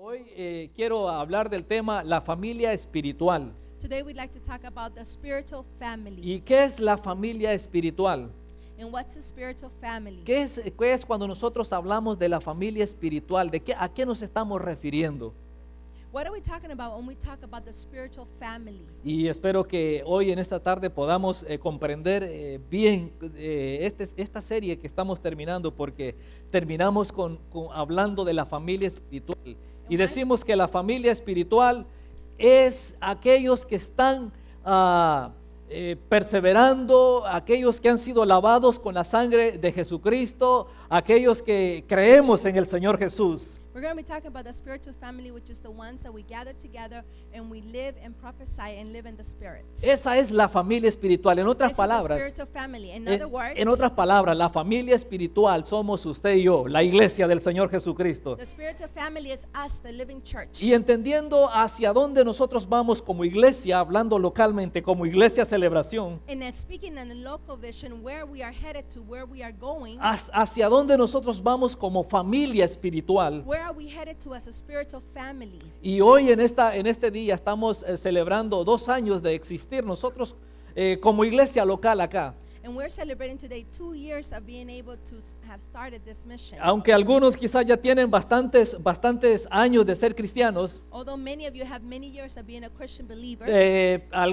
Hoy quiero hablar del tema la familia espiritual. Today we'd like to talk about the spiritual family. ¿Y qué es la familia espiritual? And what's a spiritual family? ¿Qué es cuando nosotros hablamos de la familia espiritual? ¿A qué nos estamos refiriendo? What are we talking about when we talk about the spiritual family? Y espero que hoy en esta tarde podamos comprender bien esta serie que estamos terminando, porque terminamos hablando de la familia espiritual. Y decimos que la familia espiritual es aquellos que están perseverando, aquellos que han sido lavados con la sangre de Jesucristo, aquellos que creemos en el Señor Jesús. We're going to be talking about the spiritual family, which is the ones that we gather together and we live and prophesy and live in the Spirit. Esa es la familia espiritual. En otras This is the palabras, spiritual family. In other words, en otras palabras, la familia espiritual somos usted y yo, la iglesia del Señor Jesucristo. the spiritual family is us, the living church. Y entendiendo hacia dónde nosotros vamos como iglesia, hablando localmente como iglesia celebración, And then speaking in a local vision, where we are headed to, where we are going, hacia dónde nosotros vamos como familia espiritual. where are we headed to as a spiritual family? Y hoy en este día estamos celebrando 2 años de existir nosotros como iglesia local acá. And we're celebrating today 2 years of being able to have started this mission. Aunque algunos quizás ya tienen bastantes años de ser cristianos, Although many of you have many years of being a Christian believer,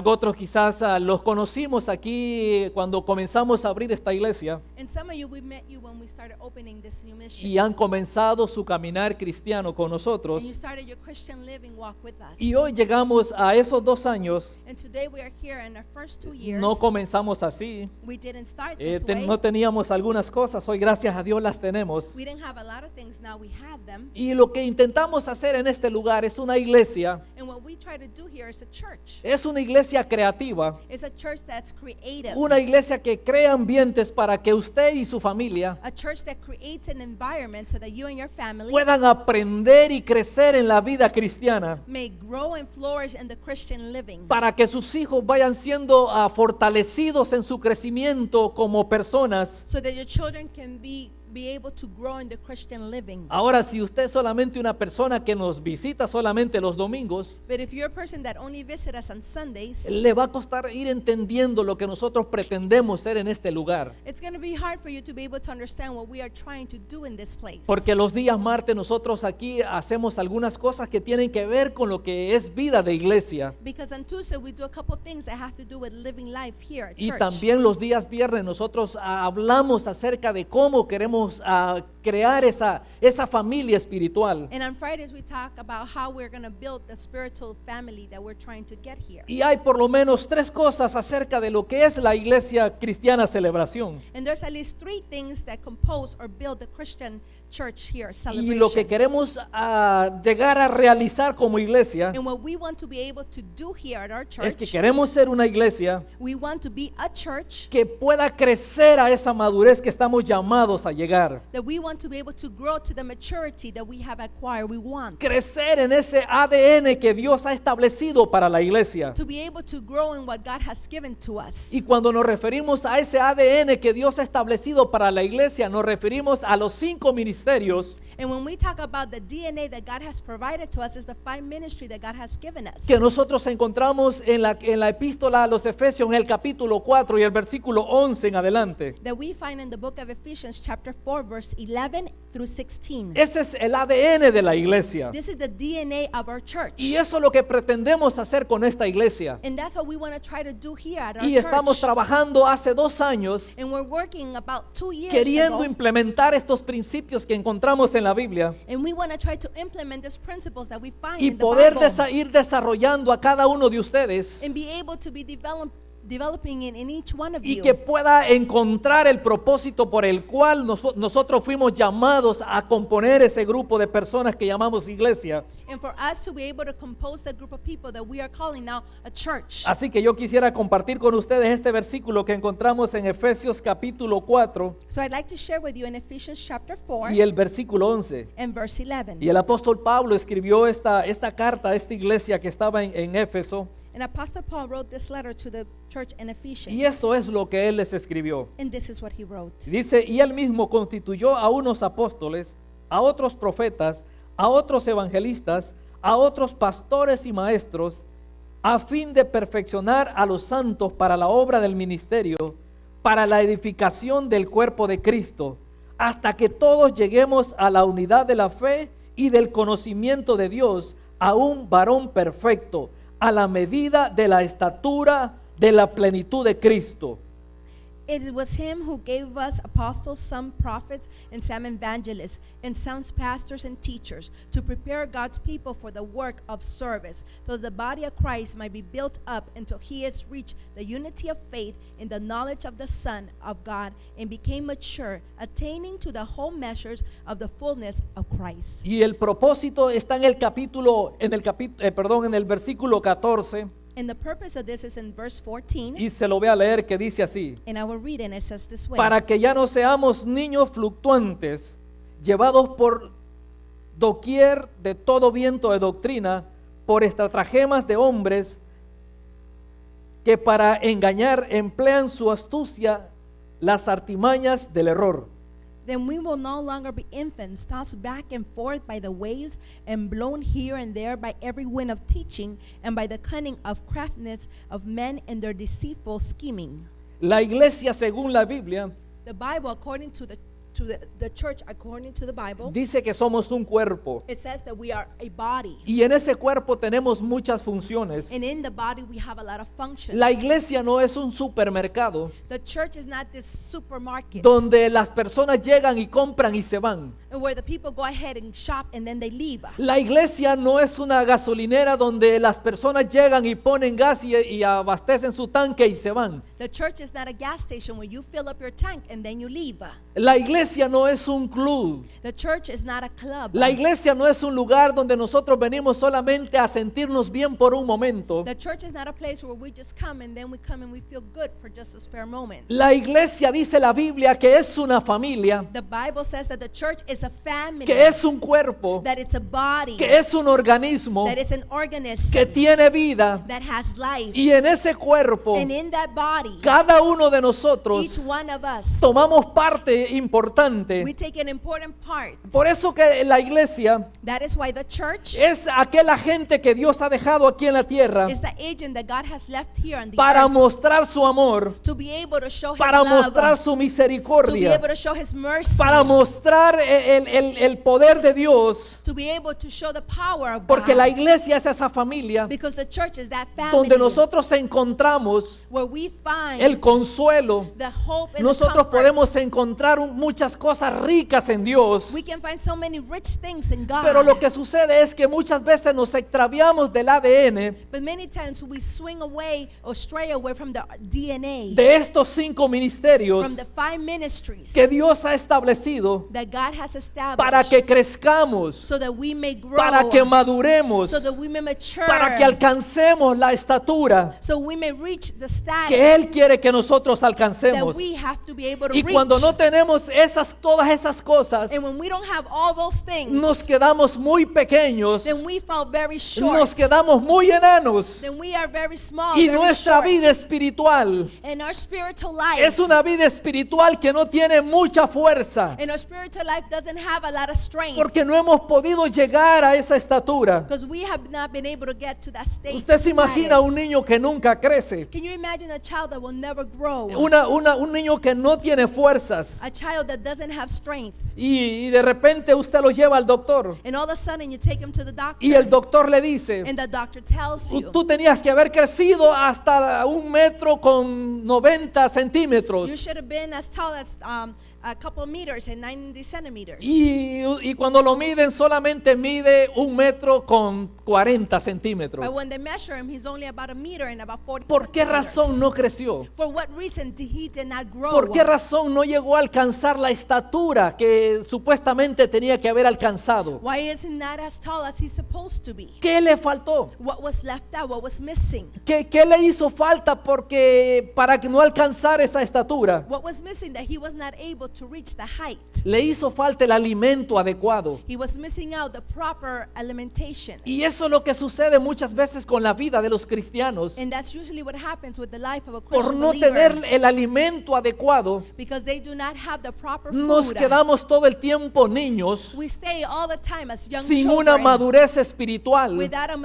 otros quizás los conocimos aquí cuando comenzamos a abrir esta iglesia and some of you, we met you when we started opening this new mission. y han comenzado su caminar cristiano con nosotros. And you started your Christian living walk with us. Y hoy llegamos a esos 2 años. And today we are here in our first 2 years. No comenzamos así. We didn't start this way. No teníamos algunas cosas, hoy gracias a Dios las tenemos. We didn't have a lot of things, now we have them. Y lo que intentamos hacer en este lugar es una iglesia, And what we try to do here is a church. es una iglesia creativa, It's a church that's creative. una iglesia que crea ambientes para que usted y su familia A church that creates an environment so that you and your family puedan aprender y crecer en la vida cristiana, may grow and flourish in the Christian living. para que sus hijos vayan siendo fortalecidos en su crecimiento como personas. So that your children can be able to grow in the Christian living. Ahora, si usted es solamente una persona que nos visita solamente los domingos, But if you're a person that only visits us on Sundays, le va a costar ir entendiendo lo que nosotros pretendemos ser en este lugar. it's going to be hard for you to be able to understand what we are trying to do in this place. Porque los días martes nosotros aquí hacemos algunas cosas que tienen que ver con lo que es vida de iglesia. Because on Tuesday we do a couple things that have to do with living life here at Y church. también los días viernes nosotros hablamos acerca de cómo queremos crear esa familia espiritual. And on Fridays we talk about how we're going to build the spiritual family that we're trying to get here. Y hay por lo menos 3 cosas acerca de lo que es la iglesia cristiana celebración. And there's at least 3 things that compose or build the Christian church here, Y celebration. lo que queremos llegar a realizar como iglesia And what we want to be able to do here at our church, es que queremos ser una iglesia we want to be a church que pueda crecer a esa madurez que estamos llamados a llegar. that we want to be able to grow to the maturity that we have acquired. We want Crecer en ese ADN que Dios ha establecido para la iglesia. to be able to grow in what God has given to us. Y cuando nos referimos a ese ADN que Dios ha establecido para la iglesia, nos referimos a los 5 ministerios And when we talk about the DNA that God has provided to us, is the 5 ministry that God has given us. que nosotros encontramos en la epístola a los Efesios en el capítulo 4 y el versículo 11 en adelante. That we find in the book of Ephesians chapter 4 verse 11 through 16. Ese es el ADN de la iglesia. This is the DNA of our church. Y eso es lo que pretendemos hacer con esta iglesia. And that's what we want to try to do here at our Y estamos church. trabajando hace 2 años And we're working about 2 years queriendo ago. implementar estos principios que encontramos en la Biblia And we want to try to implement these principles that we find y in the poder Bible. ir desarrollando a cada uno de ustedes And be able to be developing in each one of y you. que pueda encontrar el propósito por el cual nosotros fuimos llamados a componer ese grupo de personas que llamamos iglesia. And for us to be able to compose the group of people that we are calling now a church. Así que yo quisiera compartir con ustedes este versículo que encontramos en Efesios capítulo 4 So I'd like to share with you in Ephesians chapter 4 y el versículo 11. and verse 11. Y el apóstol Pablo escribió esta carta a esta iglesia que estaba en Éfeso. And Apostle Paul wrote this letter to the church in Ephesians. Y eso es lo que él les escribió. And this is what he wrote. Dice, y él mismo constituyó a unos apóstoles, a otros profetas, a otros evangelistas, a otros pastores y maestros, a fin de perfeccionar a los santos para la obra del ministerio, para la edificación del cuerpo de Cristo, hasta que todos lleguemos a la unidad de la fe y del conocimiento de Dios, a un varón perfecto, a la medida de la estatura de la plenitud de Cristo. It was him who gave us apostles, some prophets, and some evangelists, and some pastors and teachers, to prepare God's people for the work of service, so that the body of Christ might be built up until he has reached the unity of faith in the knowledge of the Son of God, and became mature, attaining to the whole measures of the fullness of Christ. Y el propósito está en el versículo 14. And the purpose of this is in verse 14, Y se lo voy a leer, que dice así: and I will read, and it says this way. para que ya no seamos niños fluctuantes, llevados por doquier de todo viento de doctrina, por estratagemas de hombres que para engañar emplean su astucia, las artimañas del error. Then we will no longer be infants, tossed back and forth by the waves and blown here and there by every wind of teaching and by the cunning of craftiness of men and their deceitful scheming. La iglesia, según la Biblia, The Bible, according to the church, according to the Bible, dice que somos un cuerpo, it says that we are a body. y en ese cuerpo tenemos muchas funciones. And in the body we have a lot of functions. La iglesia no es un supermercado The church is not this supermarket donde las personas llegan y compran y se van. where the people go ahead and shop and then they leave. La iglesia no es una gasolinera donde las personas llegan y ponen gas y abastecen su tanque y se van. The church is not a gas station where you fill up your tank and then you leave. La iglesia no es un club. The church is not a club. La iglesia no es un lugar donde nosotros venimos solamente a sentirnos bien por un momento. The church is not a place where we just come and we feel good for just a spare moment. La iglesia, dice la Biblia, que es una familia, The Bible says that the church is a family, que es un cuerpo, that it's a body, que es un organismo, that it's an organism, que tiene vida. that has life. Y en ese cuerpo, And in that body, cada uno de nosotros each one of us, tomamos parte importante. we take an important part. Por eso que la iglesia That is why the church es aquel agente que Dios ha dejado aquí en la tierra is the agent that God has left here on the para earth mostrar su amor, to be able to show His para love, mostrar su to be misericordia, able to show His mercy, para mostrar el poder de Dios, to be able to show the power of porque God. la iglesia es esa familia Because the church is that family donde nosotros encontramos where we find el consuelo. the hope and Nosotros the comfort. podemos encontrar muchas cosas ricas en Dios, We can find so many rich things in God. pero lo que sucede es que muchas veces nos extraviamos del ADN But many times we swing away or stray away from the DNA, de estos 5 ministerios from the 5 ministries que Dios ha establecido that God has established, para que crezcamos, so that we may grow, para que maduremos, so that we may mature, para que alcancemos la estatura so we may reach the status que Él quiere que nosotros that alcancemos. we have to be able to Y reach. cuando no tenemos todas esas cosas, And when we don't have all those things, nos quedamos muy pequeños, then we fall very short. nos quedamos muy enanos, Then we are very small, y very nuestra short. vida espiritual And our spiritual life, es una vida espiritual que no tiene mucha fuerza, and our spiritual life doesn't have a lot of strength, porque no hemos podido llegar a esa estatura. because we have not been able to get to that state. Usted se imagina status. un niño que nunca crece, Can you imagine a child that will never grow? un niño que no tiene fuerzas, A child that doesn't have strength. y de repente usted lo lleva al doctor And all of a sudden you take him to the doctor, y el doctor le dice: and the doctor tells you, tú tenías que haber crecido hasta 1,90 m. you should have been as tall as a couple meters and 90 centimeters. Y cuando lo miden solamente mide 1,40 m. But when they measure him, he's only about a meter and about 40 ¿Por qué centimeters. razón no creció? For what reason he did not grow? ¿Por qué razón no llegó a alcanzar la estatura que supuestamente tenía que haber alcanzado? Why is he not as tall as he's supposed to be? ¿Qué le faltó? What was left out? What was missing? ¿Qué le hizo falta para que no alcanzar esa estatura? What was missing that he was not able to reach the height. Le hizo falta el alimento adecuado. He was missing out the proper alimentation. Y eso es lo que sucede muchas veces con la vida de los cristianos. And that's usually what happens with the life of a Por Christian no believer. tener el alimento adecuado, Because they do not have the proper nos food. quedamos todo el tiempo niños We stay all the time as young sin una children madurez espiritual. without a De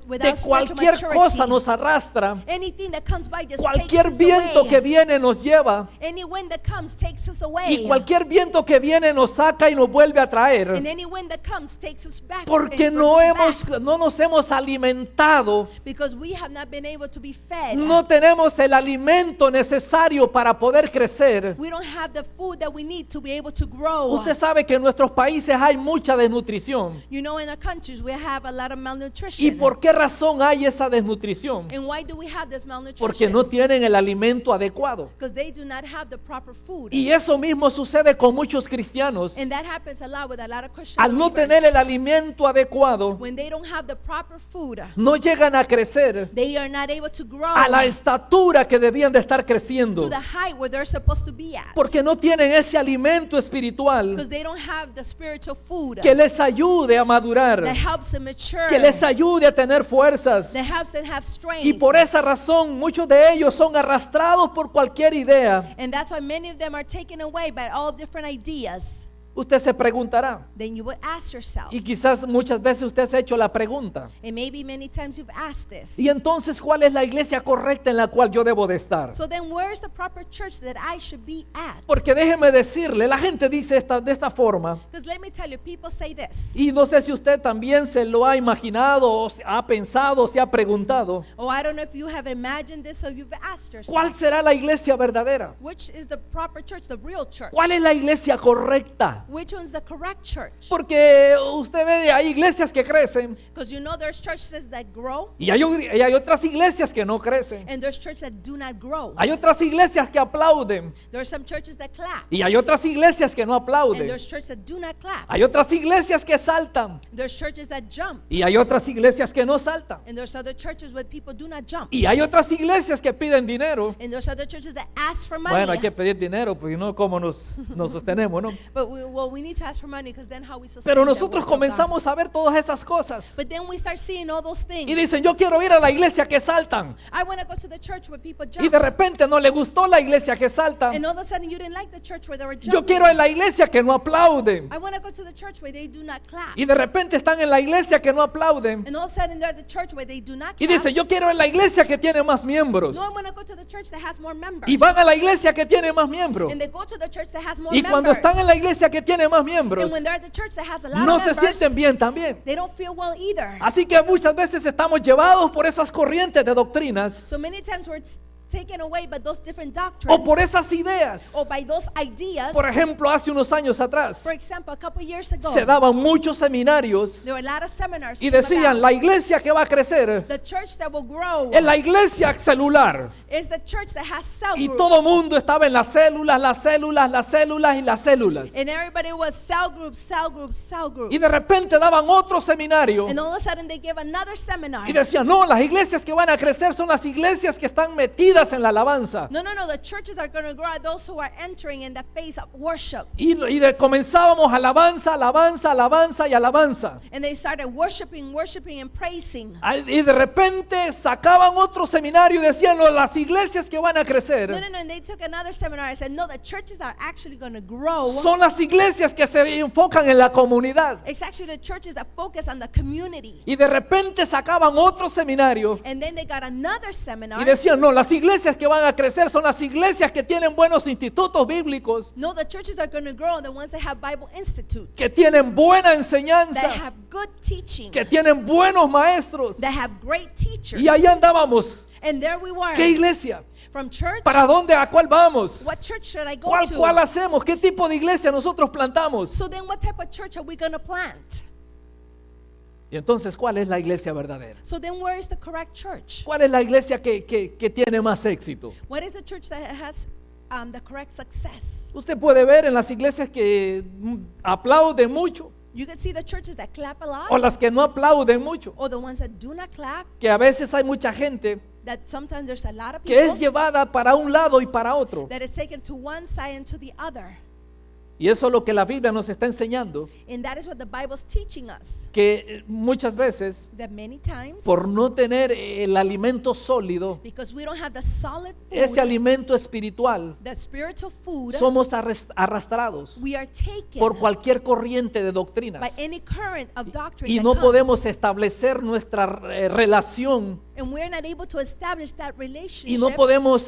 without spiritual cualquier maturity. cosa nos arrastra. Anything that comes by just Cualquier takes us viento away. que viene nos lleva. Any wind that comes takes us away. Y cualquier viento que viene nos saca y nos vuelve a traer. And any wind that comes takes us back. Porque and no brings us back. nos hemos alimentado. Because we have not been able to be fed. No tenemos el alimento necesario para poder crecer. We don't have the food that we need to be able to grow. Usted sabe que en nuestros países hay mucha desnutrición. You know, in our countries we have a lot of malnutrition. ¿Y por qué razón hay esa desnutrición? And why do we have this malnutrition? Porque no tienen el alimento adecuado. Because they do not have the proper food. Y eso mismo sucede con muchos cristianos. And that happens a lot with a lot of Christian Al no believers. tener el alimento adecuado, When they don't have the proper food, no llegan a crecer they are not able to grow a la estatura que debían de estar creciendo. to the height where they're supposed to be at. Porque no tienen ese alimento espiritual Because they don't have the spiritual food que les ayude a madurar, that helps them mature, que les ayude a tener fuerzas. that helps them have strength. Y por esa razón muchos de ellos son arrastrados por cualquier idea. And that's why many of them are taken away by all different ideas. Usted se preguntará, Then you would ask yourself, y quizás muchas veces usted se ha hecho la pregunta, and maybe many times you've asked this. ¿y entonces cuál es la iglesia correcta en la cual yo debo de estar? So then where's the proper church that I should be at? Porque déjeme decirle, la gente dice de esta forma, Because let me tell you, people say this. y no sé si usted también se lo ha imaginado, o se ha pensado, o se ha preguntado, Oh, I don't know if you have imagined this or you've asked yourself. ¿cuál será la iglesia verdadera? Which is the proper church, the real church? ¿Cuál es la iglesia correcta? Which one's the correct church? Porque usted ve, hay iglesias que crecen Because you know there's churches that grow y hay otras iglesias que no crecen. and there's churches that do not grow. Hay otras iglesias que aplauden There are some churches that clap y hay otras iglesias que no and aplauden. there's churches that do not clap. Hay otras iglesias que saltan There's churches that jump y hay otras iglesias que no saltan. and there's other churches where people do not jump. Y hay otras iglesias que piden dinero. And there's other churches that ask for money. Bueno, hay que pedir dinero, porque no, ¿cómo nos sostenemos, no? But we need to ask for money because then how we sustain Pero the nosotros work of God. comenzamos a ver todas esas cosas But then we start seeing all those things. y dicen, yo quiero ir a la iglesia que saltan. I want to go to the church where people Y jump. de repente no le gustó la iglesia que salta. And all of a sudden you didn't like the church where they were Yo jumping. quiero ir a la iglesia que no aplaude. I want to go to the church where they do not clap. Y de repente están en la iglesia que no aplauden. And all of a sudden they're at the church where they do not Y clap. dicen, yo quiero ir a la iglesia que tiene más miembros. No, I want to go to the church that has more members. Y van a la iglesia que tiene más miembros. And they go to the church that has more Y cuando members. están en la iglesia que tiene más miembros, And when they're at the church that has a lot no of se members, sienten bien también. they don't feel well either. Así que muchas veces estamos llevados por esas corrientes de doctrinas So many times we're taken away by those different doctrines o por esas ideas. or by those ideas. Por ejemplo, hace unos años atrás For example, a couple years ago, se daban muchos seminarios there were a lot of seminars y came decían, about. la iglesia que va a crecer The church that will grow es la iglesia celular. is the church that has cell Y groups. todo mundo estaba en las células, las células, las células y las células. And everybody was cell groups, cell groups, cell groups. Y de repente daban otro seminario And all of a sudden they gave another seminar. y decían, no, las iglesias que van a crecer son las iglesias que están metidas en la alabanza. No, the churches are going to grow are those who are entering in the phase of worship. Comenzábamos alabanza, alabanza, alabanza y alabanza. And they started worshiping and praising. Y de repente sacaban otro seminario y decían, no, las iglesias que van a crecer No, and they took another seminar and said, no, the churches are actually going to grow. son las iglesias que se enfocan en la comunidad. It's actually the churches that focus on the community. Y de repente sacaban otro seminario And then they got another seminar. y decían, no, las iglesias que van a crecer son las iglesias que tienen buenos institutos bíblicos, No, the churches that are going to grow are the ones that have Bible institutes, que tienen buena that enseñanza, have good teaching, que tienen buenos maestros. that have great teachers. Y ahí andábamos. And there we were. ¿Qué iglesia? From church, ¿Para dónde? ¿A cuál vamos? what church should I go ¿Cuál to? hacemos? ¿Qué tipo de iglesia nosotros plantamos? So then what type of church are we going to plant? Y entonces, ¿cuál es la iglesia verdadera? So then where is the correct church? ¿Cuál es la iglesia que tiene más éxito? What is the church that has the correct success? Usted puede ver en las iglesias que aplauden mucho You can see the churches that clap a lot, o las que no aplauden mucho, or the ones that do not clap, que a veces hay mucha gente that sometimes there's a lot of que es people llevada para un lado y para otro. that is taken to one side and to the other. Y eso es lo que la Biblia nos está enseñando, And that is what the Bible's teaching us. que muchas veces That many times, por no tener el alimento sólido, because we don't have the solid ese food, alimento espiritual, the spiritual food, somos arrastrados we are taken por cualquier corriente de doctrinas by any current of doctrine y that no comes. podemos establecer nuestra relación And we're not able to establish that y relationship. no podemos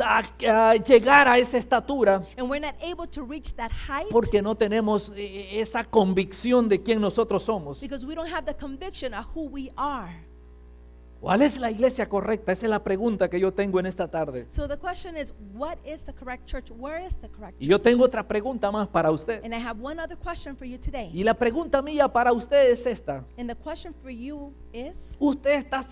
llegar a esa estatura And we're not able to reach that height porque no tenemos esa convicción de quién nosotros somos. because we don't have the conviction of who we are. ¿Cuál es la iglesia correcta? Esa es la pregunta que yo tengo en esta tarde. So the question is, what is the correct church? Where is the correct Y yo church? tengo otra pregunta más para usted. And I have one other question for you today. Y la pregunta mía para usted es esta. And the question for you is, ¿Usted está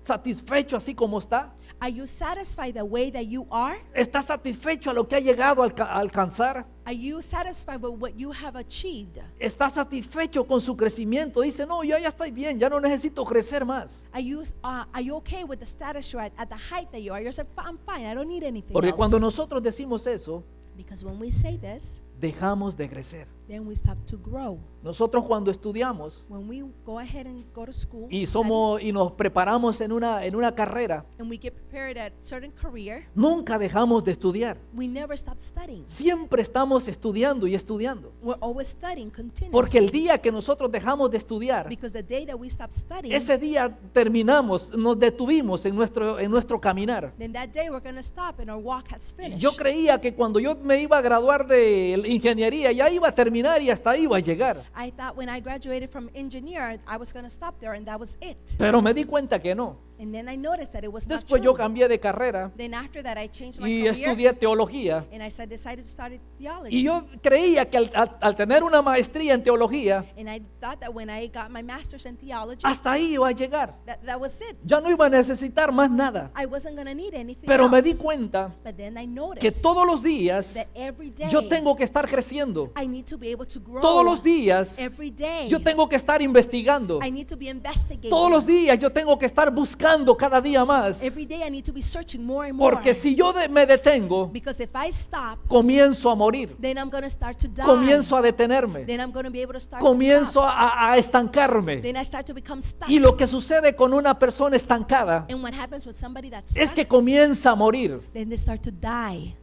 satisfecho así como está? are you satisfied the way that you are? ¿Está satisfecho a lo que ha llegado a alcanzar? Are you satisfied with what you have achieved? ¿Está satisfecho con su crecimiento? Dice, no, yo ya estoy bien, ya no necesito crecer más. Are you okay with the status you're at the height that you are? You're saying, I'm fine, I don't need anything Porque else. cuando nosotros decimos eso, Because when we say this, dejamos de crecer. then we stop to grow. Nosotros cuando estudiamos When we go ahead and go to school y study, nos preparamos en una carrera, and we get prepared at certain career, nunca dejamos de estudiar. we never stop studying. Siempre estamos estudiando y estudiando. We're always studying continuously. Porque el día que nosotros dejamos de estudiar, Because the day that we stop studying, ese día terminamos, nos detuvimos en nuestro caminar. then that day we're going to stop and our walk has finished. Yo creía que cuando yo me iba a graduar de ingeniería ya iba a terminar y hasta ahí iba a llegar. I thought when I graduated from engineer, I was going to stop there and that was it. Pero me di cuenta que no. And then I noticed that it was not Después true. yo cambié de carrera Then after that I changed my y career estudié teología. and I decided to study theology. Y yo creía que al tener una maestría en teología, And I thought that when I got my master's in theology, hasta ahí iba a llegar. that was it. Ya no iba a necesitar más nada. I wasn't going to need anything Pero me else. di cuenta But then I que noticed todos los días that every day yo tengo que estar creciendo. I need to be able to grow. Todos los días Every day yo tengo que estar investigando. I need to be investigating. Todos los días yo tengo que estar buscando cada día más. Every day I need to be searching more and more. Porque si yo me detengo, Because if I stop, comienzo a morir. then I'm going to start to die. Comienzo a detenerme. Then I'm going to be able to start Comienzo to stop. a estancarme. Then I start to become stuck. Y lo que sucede con una persona estancada And what happens with somebody that's es stuck, que comienza a morir. then they start to die.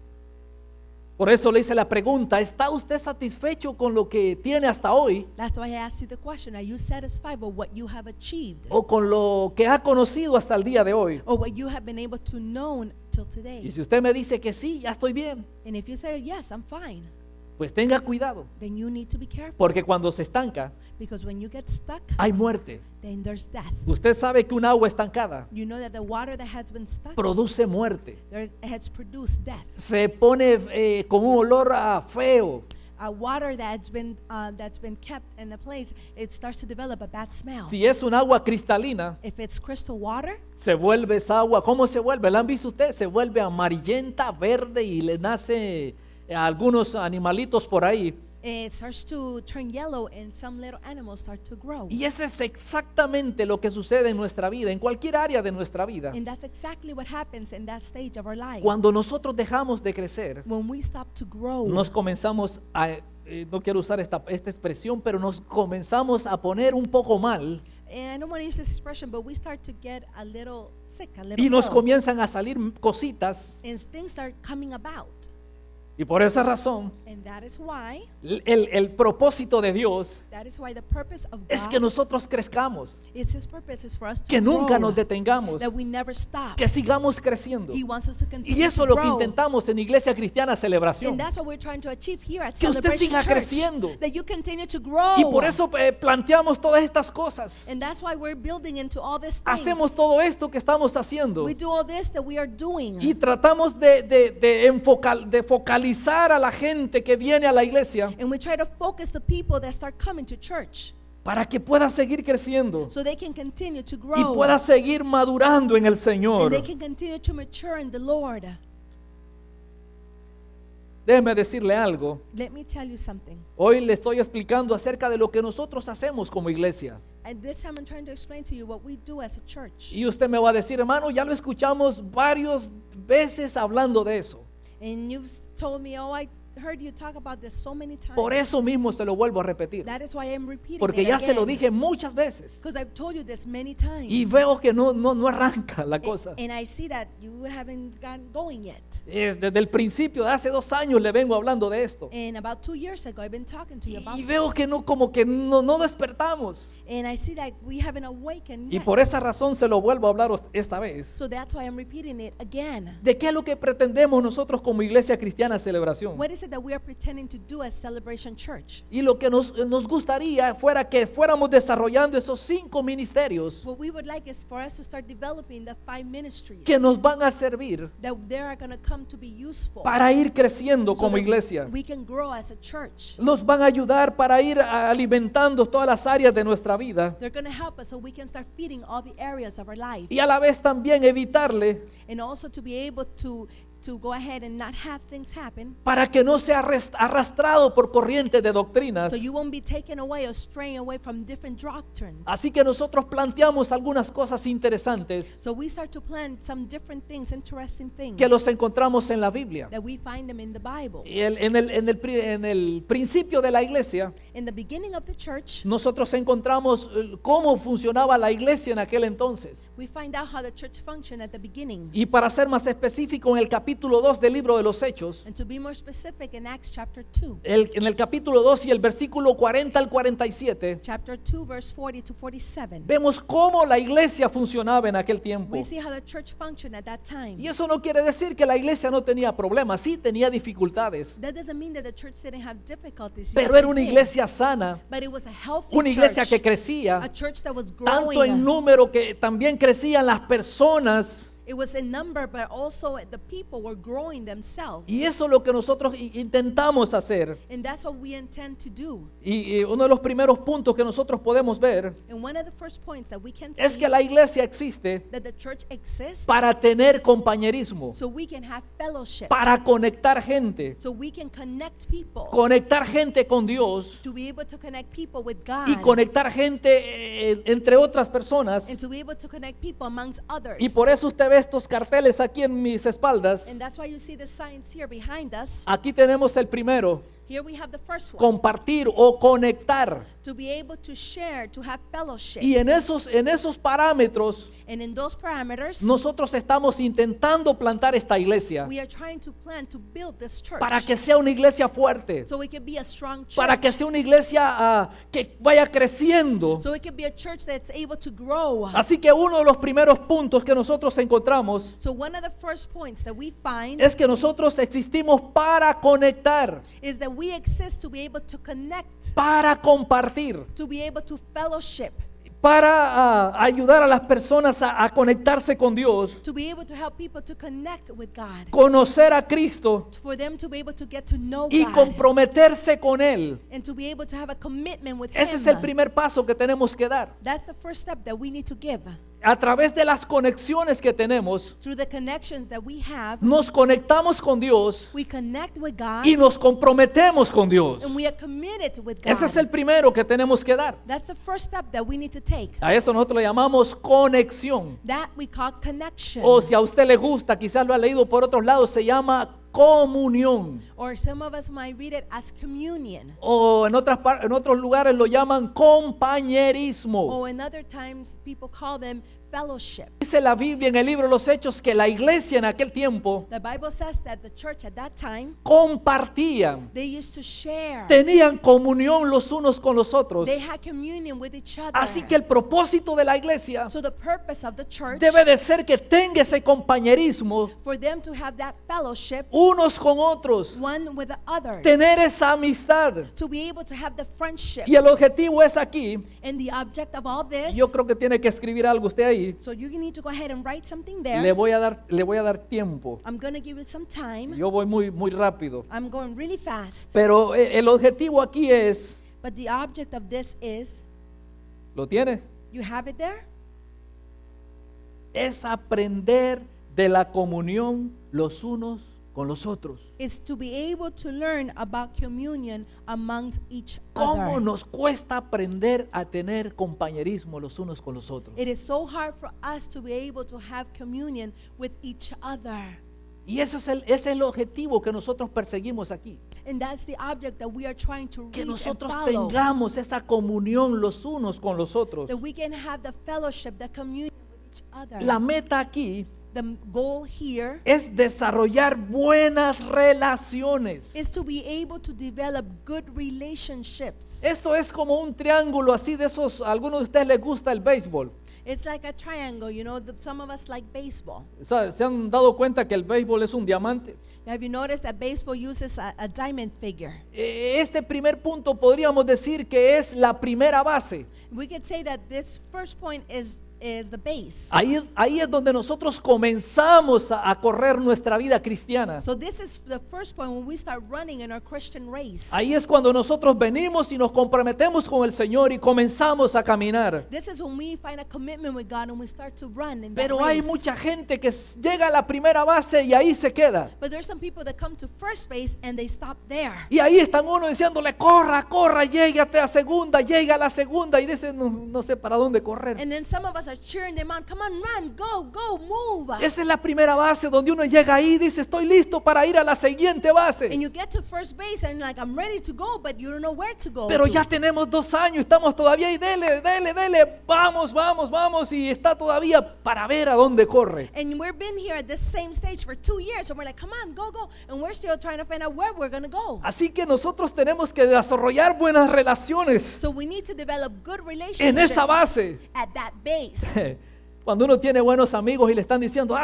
Por eso le hice la pregunta, ¿está usted satisfecho con lo que tiene hasta hoy That's why I asked you the question, are you satisfied with what you have achieved? o con lo que ha conocido hasta el día de hoy? Or what you have been able to know till Y today? si usted me dice que sí, ya estoy bien, And if you say, yes, I'm fine, pues tenga cuidado, then you need to be careful. porque cuando se estanca Because when you get stuck, hay muerte. then there's death. Usted sabe que un agua estancada You know that the water that has been stuck, produce muerte. it has produced death. Se pone con un olor feo. Water that's been kept in a place, it starts to develop a bad smell. Si es un agua cristalina, If it's crystal water, se vuelve esa agua. ¿Cómo se vuelve? ¿La han visto ustedes? Se vuelve amarillenta, verde y le nace a algunos animalitos por ahí. it starts to turn yellow and some little animals start to grow. Y eso es exactamente lo que sucede en nuestra vida, en cualquier área de nuestra vida. And that's exactly what happens in that stage of our life. Cuando nosotros dejamos de crecer, When we stop to grow, nos comenzamos a, no quiero usar esta expresión, pero nos comenzamos a poner un poco mal and I don't want to use this expression, but we start to get a little sick, a little y nos ill, comienzan a salir cositas. and things start coming about. Y por esa razón, And that is why el propósito de Dios the purpose of es God que nosotros crezcamos, is His purpose is for us to que nunca grow, nos detengamos, that we never stop. que sigamos creciendo. He wants us to continue Y eso to es lo que grow. intentamos en Iglesia Cristiana Celebración. And that's what we're trying to achieve here at Que usted Celebration siga Church, creciendo. that you continue to grow. Y por eso planteamos todas estas cosas. And that's why we're building into all these things. Hacemos todo esto que estamos haciendo. We do all this that we are doing. Y tratamos de focalizar a la gente que viene a la iglesia And we try to focus the people that start coming to church para que pueda seguir creciendo so they can continue to y grow. pueda seguir madurando en el And Señor. they can continue to mature in the Lord. Déjeme decirle algo. Let me tell you something. Hoy le estoy explicando acerca de lo que nosotros hacemos como iglesia. At this time I'm trying to explain to you what we do as a church. Y usted me va a decir, hermano, ya lo escuchamos varias veces hablando de eso. And you've told me, oh, I heard you talk about this so many times. Por eso mismo se lo vuelvo a repetir. That is why I'm repeating Porque it ya se lo again. dije muchas veces. Because I've told you this many times. Y veo que no arranca la cosa. And I see that you haven't gotten going yet. Desde el principio de hace 2 años le vengo hablando de esto. And about 2 years ago, I've been talking to you about Y veo this. que como que no despertamos. And I see that we haven't awakened Y yet. por esa razón se lo vuelvo a hablar esta vez. So that's why I'm repeating it again. ¿De qué es lo que pretendemos nosotros como Iglesia Cristiana Celebración? What is it that we are pretending to do as Celebration Church? Y lo que nos gustaría fuera que fuéramos desarrollando esos 5 ministerios What we would like is for us to start developing the 5 ministries que nos van a servir that they are going to come to be useful para ir creciendo so como that iglesia. we can grow as a church. Nos van a ayudar para ir alimentando todas las áreas de nuestra vida They're going to help us so we can start feeding all the areas of our life, y a la vez también evitarle and also to be able to go ahead and not have things happen, para que no sea arrastrado por corrientes de doctrinas. so you won't be taken away or straying away from different doctrines. Así que nosotros planteamos algunas cosas interesantes So we start to plan some different things, interesting things que los encontramos en la Biblia. that we find them in the Bible. Y en el principio de la iglesia, In the beginning of the church, nosotros encontramos cómo funcionaba la iglesia en aquel entonces. we find out how the church functioned at the beginning. Y para ser más específico, en el capítulo 2 del libro de los Hechos, And to be more specific, in Acts chapter 2, en el capítulo 2 y el versículo 40 al 47, chapter 2, verse 40 to 47, vemos cómo la iglesia funcionaba en aquel tiempo. we see how the church functioned at that time. Y eso no quiere decir que la iglesia no tenía problemas, sí tenía dificultades, That doesn't mean that the church didn't have difficulties. pero Yes, era it una did. iglesia sana, But it was a healthy una iglesia church, que a crecía, church that was tanto en growing. número que también crecían las personas. It was in number, but also the people were growing themselves. Y eso es lo que nosotros intentamos hacer. And that's what we intend to do. Y uno de los primeros puntos que nosotros podemos ver And one of the first points that we can es see que la iglesia existe that the church exists para tener compañerismo, so we can have fellowship, para conectar gente, so we can connect people, conectar gente con Dios to be able to connect people with y God, conectar gente entre otras personas. and to be able to connect people amongst others. Y por eso usted ve estos carteles aquí en mis espaldas. And that's why you see the signs here behind us. Aquí tenemos el primero, Here we have the first one, compartir o conectar. to be able to share, to have fellowship. Y en esos parámetros And in those parameters, nosotros estamos intentando plantar esta iglesia we are trying to plan to build this church para que sea una iglesia fuerte, so it can be a strong church, para que sea una iglesia que vaya creciendo. so it can be a church that's able to grow. Así que uno de los primeros puntos que nosotros encontramos So one of the first points that we find es que nosotros existimos para conectar, is that we exist to be able to connect, para compartir, to be able to fellowship, para ayudar a las personas a conectarse con Dios, to be able to help people to connect with God, conocer a Cristo for them to be able to get to know y God, comprometerse con Él. and to be able to have a commitment with Ese es Him. el primer paso que tenemos que dar. That's the first step that we need to give. A través de las conexiones que tenemos, Through the connections that we have, nos conectamos con Dios we connect with God, y nos comprometemos con Dios. and we are committed with God. Ese es el primero que tenemos que dar. That's the first step that we need to take. A eso nosotros le llamamos conexión. That we call connection. O si a usted le gusta, quizás lo ha leído por otros lados, se llama comunión. Or some of us might read it as communion. O en otros lugares lo llaman compañerismo. Or in other times, people call them fellowship. Dice la Biblia en el libro de los Hechos que la iglesia en aquel tiempo The Bible says that the church at that time, compartían, they used to share. tenían comunión los unos con los otros. They had communion with each other. Así que el propósito de la iglesia So the purpose of the church, debe de ser que tenga ese compañerismo for them to have that fellowship, unos con otros, one with the others, tener esa amistad. to be able to have the friendship. Y el objetivo es aquí. And the object of all this, Yo creo que tiene que escribir algo usted ahí. so you need to go ahead and write something there. Le voy a dar tiempo. I'm going to give you some time. Yo voy muy rápido. I'm going really fast. Pero el objetivo aquí es, But the object of this is, ¿lo tiene? you have it there? Es aprender de la comunión los unos con los otros. Is to be able to learn about communion amongst each ¿Cómo other. nos cuesta aprender a tener compañerismo los unos con los otros? It is so hard for us to be able to have communion with each other. Y ese es el objetivo que nosotros perseguimos aquí. And that's the object that we are trying to Que reach and nosotros follow. tengamos esa comunión los unos con los otros. That we can have the fellowship, the communion with each other. La meta aquí The goal here es desarrollar buenas relaciones. is to be able to develop good relationships. Esto es como un triángulo así de esos, a algunos de ustedes les gusta el béisbol. It's like a triangle, you know, some of us like baseball. ¿Se han dado cuenta que el béisbol es un diamante? Have you noticed that baseball uses a diamond figure? Este primer punto podríamos decir que es la primera base. We could say that this first point is the base. Ahí es donde nosotros comenzamos a correr nuestra vida cristiana. So this is the first point when we start running in our Christian race. Ahí es cuando nosotros venimos y nos comprometemos con el Señor y comenzamos a caminar. This is when we find a commitment with God and we start to run in that Pero hay race. mucha gente que llega a la primera base y ahí se queda. But there's some people that come to first base and they stop there. Y ahí están uno diciéndole, corra, corra, llégate a segunda, llega a la segunda y dice, no sé para dónde correr. And then some of us are cheering them on. Come on, run, go, move. Esa es la primera base donde uno llega ahí y dice, estoy listo para ir a la siguiente base. And you get to first base and like, I'm ready to go, but you don't know where to go. Pero to. ya tenemos 2 años, estamos todavía ahí, dele, vamos, y está todavía para ver a dónde corre. And we've been here at this same stage for 2 years, and we're like, come on, go. And we're still trying to find out where we're going to go. Así que nosotros tenemos que desarrollar buenas relaciones So we need to develop good en relationships esa base. at that base. Cuando uno tiene buenos amigos y le están diciendo,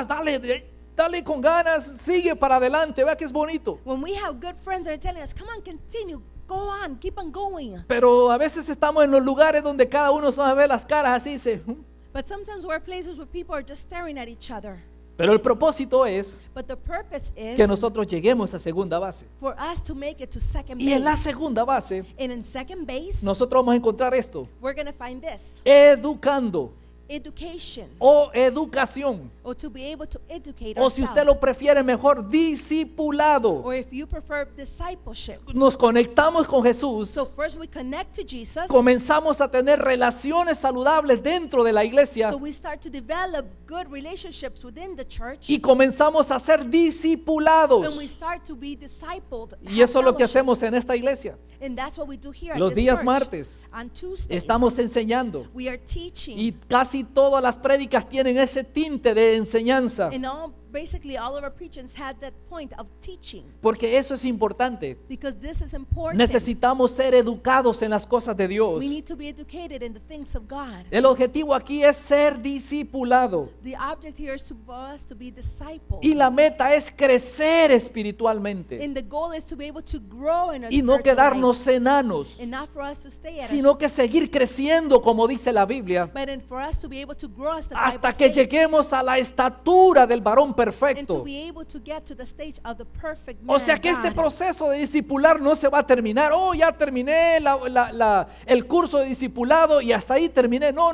dale con ganas, sigue para adelante, vea que es bonito. When we have good friends that are telling us, come on, continue, go on, keep on going. Pero a veces estamos en los lugares donde cada uno se ve las caras así, dice, But sometimes we're places where people are just staring at each other. pero el propósito es But the purpose is que nosotros lleguemos a segunda base. for us to make it to second Y en la base. segunda base, And in second base, nosotros vamos a encontrar esto, we're going to find this. educando Education, o educación, or to be able to educate o si usted lo ourselves. prefiere mejor, discipulado. Or if you prefer discipleship. Nos conectamos con Jesús, So first we connect to Jesus. comenzamos a tener relaciones saludables dentro de la iglesia So we start to develop good relationships within the church. y comenzamos a ser discipulados. And we start to be discipled. Y eso es lo que fellowship. hacemos en esta iglesia. And that's what we do here Los at this días church. martes On Tuesdays, estamos enseñando we are teaching. y casi todas las prédicas tienen ese tinte de enseñanza, And basically all of our preachings had that point of teaching. porque eso es importante. Because this is important. Necesitamos ser educados en las cosas de Dios. We need to be educated in the things of God. El objetivo aquí es ser discipulado The object here is for us to be disciples. y la meta es crecer espiritualmente And the goal is to be able to grow in our y no spiritual quedarnos life. enanos, And not for us to stay at sino que seguir creciendo como dice la Biblia but in for us to be able to grow as the hasta Bible que states, lleguemos a la estatura del varón and to perfecto. be able to get to the stage of the perfect man, O sea que este God. proceso de discipular no se va a terminar. Oh, ya terminé el curso de discipulado y hasta ahí terminé. No.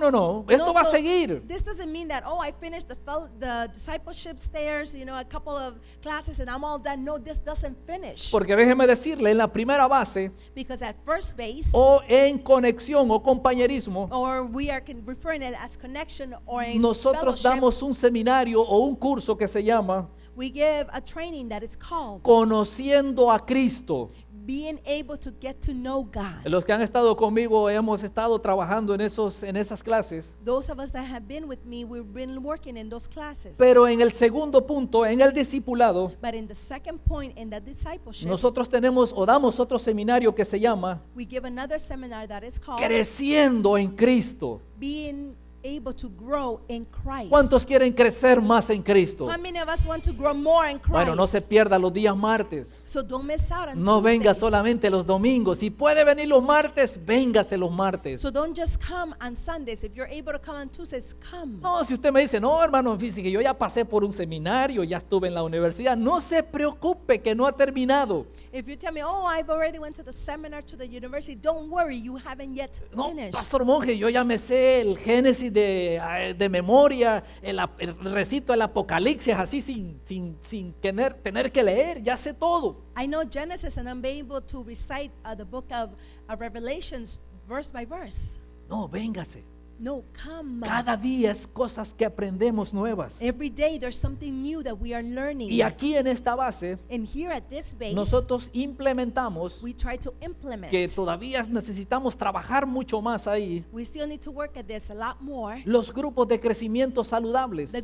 Esto No, va a so seguir. This doesn't mean that, I finished the discipleship stairs, a couple of classes and I'm all done. No, this doesn't finish. Porque déjeme decirle, en la primera base Because at first base, o en conexión o compañerismo, or we are referring it as connection or in nosotros fellowship, damos un seminario o un curso que se llama we give a training that is called Conociendo a Cristo. being able to get to know God. Los que han estado conmigo hemos estado trabajando en esas clases. Those of us that have been with me, we've been working in those classes. Pero en el segundo punto, en el discipulado, But in the second point, in the discipleship, nosotros tenemos o damos otro seminario que se llama we give another seminar that is called Creciendo en Cristo. being able to grow in Christ. ¿Cuántos quieren crecer más en Cristo? How many of us want to grow more in Christ? Bueno, no se pierda los días martes. So don't miss out on No venga Tuesdays. solamente los domingos. Si puede venir los martes, véngase los martes. So don't just come on Sundays. If you're able to come on Tuesdays, come. No, si usted me dice, no, hermano, fíjese que yo ya pasé por un seminario, ya estuve en la universidad, no se preocupe que no ha terminado. If you tell me, I've already went to the seminar, to the university, don't worry, you haven't yet No, finished. Pastor Monje, yo ya me sé el Génesis de memoria, el recito del Apocalipsis, así sin tener que leer, ya sé todo. I know Genesis and I'm able to recite the book of Revelations verse by verse. No, véngase. No, come. Cada día es cosas que aprendemos nuevas. Every day there's something new that we are learning. Y aquí en esta base, And here at this base, nosotros implementamos we try to implement. que todavía necesitamos trabajar mucho más ahí, We still need to work at this a lot more. los grupos de crecimiento saludables, The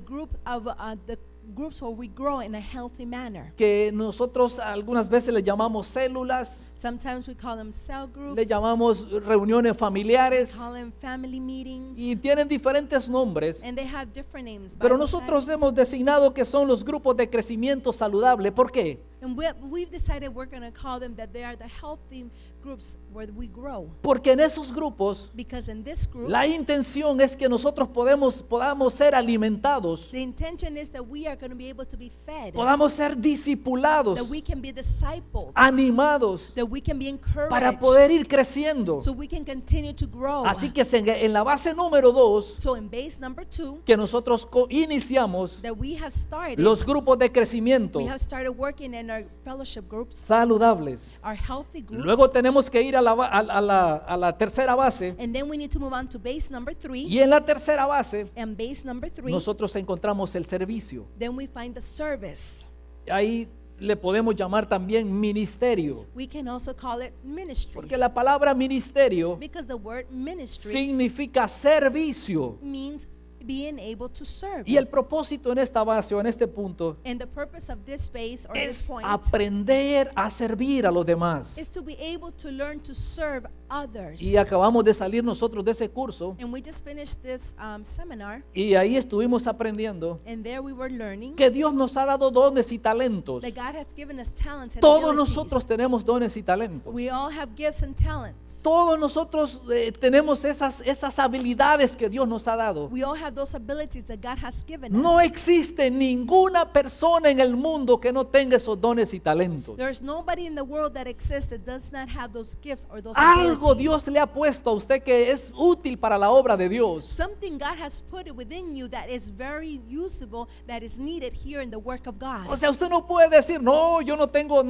groups where we grow in a healthy manner. que nosotros algunas veces le llamamos células, Sometimes we call them cell groups. le llamamos reuniones familiares, Call them family meetings. y tienen diferentes nombres, And they have different names. pero Bible nosotros studies. hemos designado que son los grupos de crecimiento saludable. ¿Por qué? And we've decided we're going to call them that they are the healthy groups where we grow. Porque en esos grupos Because in this group, la intención es que nosotros podamos ser alimentados, the intention is that we are going to be able to be fed. podamos ser discipulados, That we can be discipled. animados, That we can be encouraged. para poder ir creciendo. So we can continue to grow. Así que en la base número 2 So in base number 2, que nosotros iniciamos that we have started, los grupos de crecimiento we have started working in our fellowship groups, saludables. our healthy groups. Luego tenemos que ir a la tercera base, And then we need to move on to base number 3. y en la tercera base And base number 3, nosotros encontramos el servicio. then we find the service. Ahí le podemos llamar también ministerio, We can also call it ministries. porque la palabra ministerio Because the word ministry significa servicio. means being able to serve. Y el propósito en esta base o en este punto And the purpose of this space or this es point aprender a servir a los demás. is to be able to learn to serve others. Y acabamos de salir nosotros de ese curso And we just finished this seminar, y ahí estuvimos aprendiendo and there we were learning que Dios nos ha dado dones y talentos. that God has given us talents and Todos abilities. nosotros tenemos dones y talentos. We all have gifts and talents. Todos nosotros tenemos esas habilidades que Dios nos ha dado. We all have those abilities that God has given No us. existe ninguna persona en el mundo que no tenga esos dones y talentos. There's nobody in the world that exists that does not have those gifts or those Algo abilities. Dios le ha puesto a usted que es útil para la obra de Dios. Something God has put within you that is very usable, that is needed here in the work of God. O sea, usted no puede decir, no, yo no tengo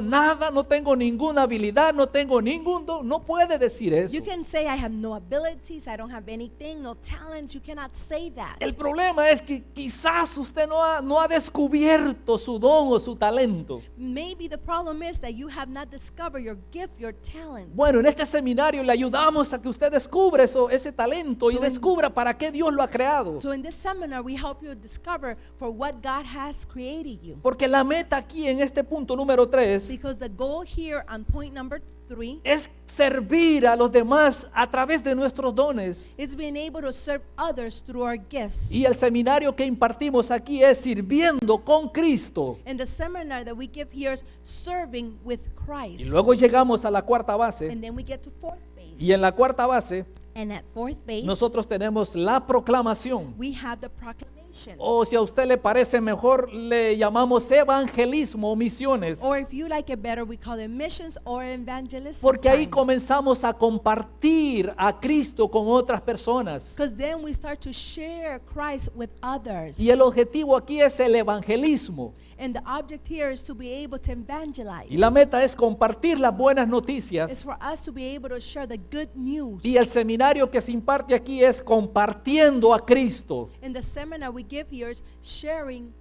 nada, no tengo ninguna habilidad, no tengo ningún don. No puede decir eso. You can say, I have no abilities, I don't have anything, no talents. You cannot say that. El problema es que quizás usted no ha descubierto su don o su talento. Maybe the problem is that you have not discovered your gift, your talent. Bueno, en este seminario le ayudamos a que usted descubra ese talento y So in- descubra para qué Dios lo ha creado. So in this seminar, we help you discover for what God has created you. Porque la meta aquí en este punto número 3 Because the goal here on point number 3 es servir a los demás a través de nuestros dones. is being able to serve others through our gifts. Y el seminario que impartimos aquí es sirviendo con Cristo. And the seminar that we give here is serving with Christ. Y luego llegamos a la cuarta base. And then we get to fourth base. Y en la cuarta base And at fourth base, nosotros tenemos la proclamación. we have the proclamation. O si a usted le parece mejor, le llamamos evangelismo o misiones. Or if you like it better, we call it missions or evangelism. Porque ahí comenzamos a compartir a Cristo con otras personas. Because then we start to share Christ with others. Y el objetivo aquí es el evangelismo. And the object here is to be able to evangelize. Y la meta es compartir las buenas It's noticias. for us to be able to share the good news. Y el seminario que se imparte aquí es compartiendo a Cristo. And the seminar we give here is sharing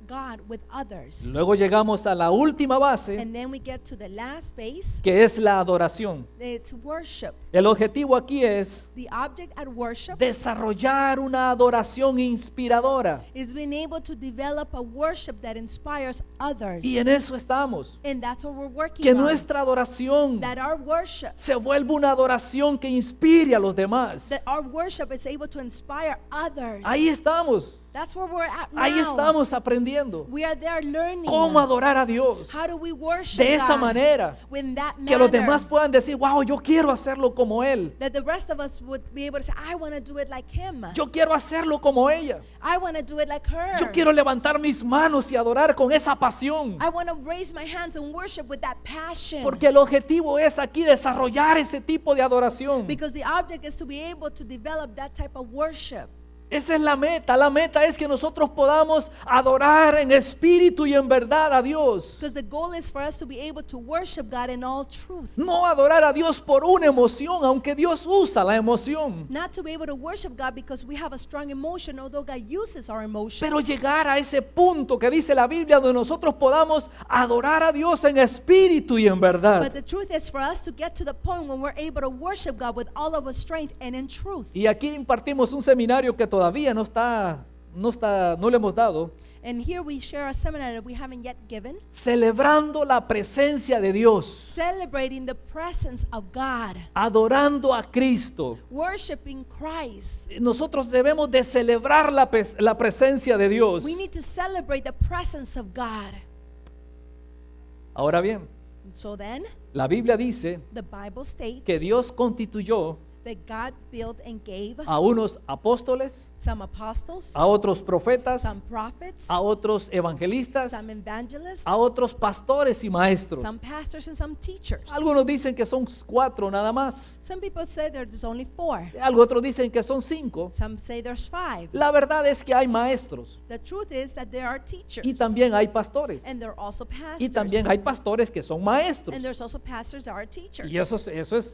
God with others. Luego llegamos a la última base, And then we get to the last base. que es la adoración. It's worship. El objetivo aquí es The object at worship desarrollar una adoración inspiradora. is being able to develop a worship that inspires others. Y en eso estamos. And that's what we're working Que on. nuestra adoración That our worship, se vuelva una adoración que inspire a los demás. that our worship is able to inspire others. Ahí estamos. That's where we're at now. Ahí estamos aprendiendo We are there learning. cómo adorar a Dios How do we worship de esa God? manera. In that Que los manner. demás puedan decir, wow, yo quiero hacerlo como Él. That the rest of us would be able to say, I want to do it like him. Yo quiero hacerlo como ella. I want to do it like her. Yo quiero levantar mis manos y adorar con esa pasión. I want to raise my hands and worship with that passion. Porque el objetivo es aquí desarrollar ese tipo de adoración. Because the object is to be able to develop that type of worship. Esa es la meta. La meta es que nosotros podamos adorar en espíritu y en verdad a Dios. Because the goal is for us to be able to worship God in all truth. No adorar a Dios por una emoción, aunque Dios usa la emoción. Not to be able to worship God because we have a strong emotion, although God uses our emotions. Pero llegar a ese punto que dice la Biblia donde nosotros podamos adorar a Dios en espíritu y en verdad. But the truth is for us to get to the point when we're able to worship God with all of our strength and in truth. Y aquí impartimos un seminario que todavía no le hemos dado, And here we share a seminar that we haven't yet given, celebrando la presencia de Dios, celebrating the presence of God, adorando a Cristo. worshiping Christ. Nosotros debemos de celebrar la presencia de Dios. We need to celebrate the presence of God. Ahora bien, So then, la Biblia dice the Bible states que Dios constituyó that God built and gave a unos apóstoles, some apostles, a otros profetas, some prophets, a otros evangelistas, some evangelists, a otros pastores y maestros. some pastors, and some teachers. Algunos dicen que son 4 nada más. Some people say there's only 4. Otros dicen que son 5. Some say there's 5. La verdad es que hay maestros The truth is that there are teachers. y también hay pastores. And there are also pastors. Y también hay pastores que son maestros. And there's also pastors that are teachers. Y eso es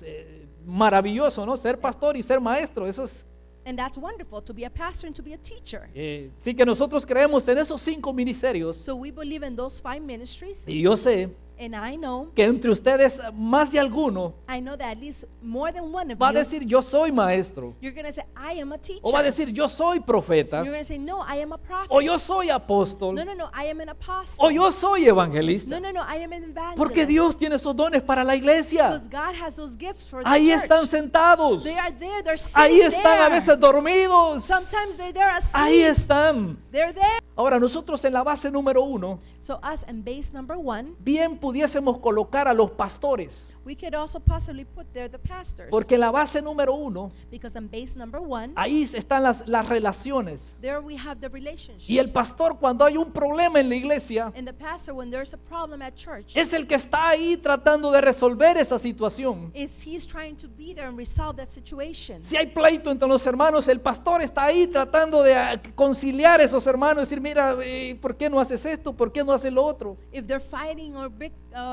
maravilloso, ¿no? Ser pastor y ser maestro, eso es. And that's wonderful, to be a pastor and to be a teacher. Sí que nosotros creemos en esos 5 ministerios. So we believe in those 5 ministries. Y yo sé And I know que entre ustedes más de alguno that at least more than one of va a you, decir yo soy maestro, you're going to say, I am a teacher. o va a decir yo soy profeta, You're going to say, no, I am a prophet. o yo soy apóstol, No, I am an apostle. o yo soy evangelista. No, I am an evangelist. Porque Dios tiene esos dones para la iglesia. Because God has those gifts for the Ahí church. están sentados. They are there, they're sitting Ahí están a there. veces dormidos. Sometimes they're there asleep. Ahí están. They're there. Ahora nosotros en la base número 1, So us in base number 1, bien pudiésemos colocar a los pastores. we could also possibly put there the pastors. Porque en la base número 1, Because in base number 1, ahí están las relaciones. there we have the relationships. Y el pastor, cuando hay un problema en la iglesia, And the pastor, when there's a problem at church, es el que está ahí tratando de resolver esa situación. he's trying to be there and resolve that situation. Si hay pleito entre los hermanos, el pastor está ahí tratando de conciliar a esos hermanos, decir, mira, ¿por qué no haces esto? ¿Por qué no haces lo otro? If they're fighting or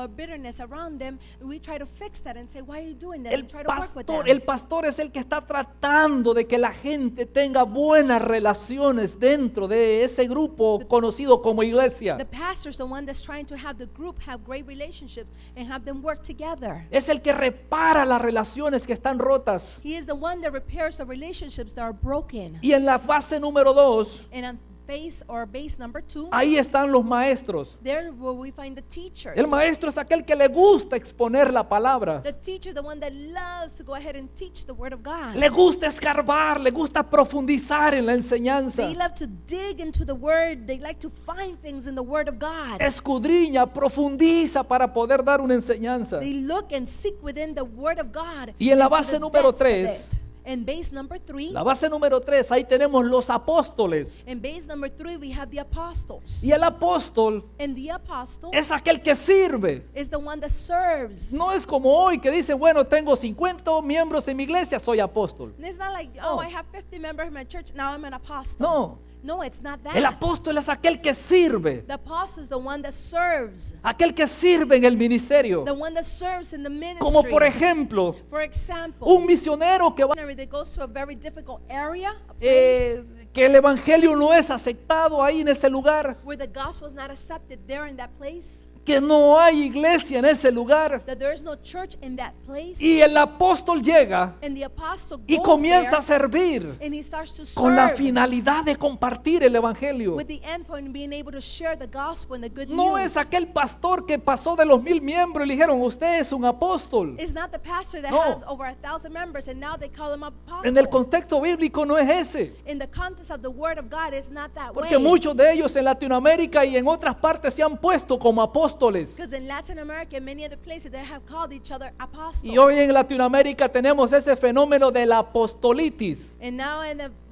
bitterness around them, we try to fix that and say, why are you doing that? And try to work with them. El pastor es el que está tratando de que la gente tenga buenas relaciones dentro de ese grupo conocido como iglesia. The pastor's the one that's trying to have the group have great relationships and have them work together. Es el que repara las relaciones que están rotas. He is the one that repairs the relationships that are broken. Y en la fase número 2, And on base number 2, ahí están los maestros. there where we find the teachers. El maestro es aquel que le gusta exponer la palabra. The teacher, the one that loves to go ahead and teach the word of God. Le gusta escarbar, le gusta profundizar en la enseñanza. They love to dig into the word. They like to find things in the word of God. Escudriña, profundiza para poder dar una enseñanza. They look and seek within the word of God. Y en la into base the número depths of 3, it. In base number 3, la base número 3, ahí tenemos los apóstoles. in base number 3, we have the apostles. Y el apóstol And the apostle es aquel que sirve. is the one that serves. No es como hoy que dicen, bueno, tengo 50 miembros en mi iglesia, soy apóstol. And it's not like, No. I have 50 members in my church, now I'm an apostle. No, it's not that. el apóstol es aquel que sirve. The apostle is the one that serves. Aquel que sirve en el ministerio. The one that serves in the ministry. Como por ejemplo, For example, un misionero que va that goes to a very difficult area, a place que el evangelio no es aceptado ahí en ese lugar, where the gospel is not accepted there in that place, que no hay iglesia en ese lugar, that there is no church in that place, y el apóstol llega and the apostle y goes comienza a there, servir and he starts to con la serve finalidad de compartir el evangelio. with the end point being able to share the gospel and the good No news. es aquel pastor que pasó de los 1000 miembros y le dijeron, usted es un apóstol. It's not the pastor that No. has over 1,000 members and now they call him apostle. En el contexto bíblico no es ese. In the context of the word of God, it's not that Porque way. muchos de ellos en Latinoamérica y en otras partes se han puesto como apóstoles apóstoles. Because in Latin America, many other places, they have called each other apostles. Y hoy en Latinoamérica tenemos ese fenómeno de la apostolitis. And now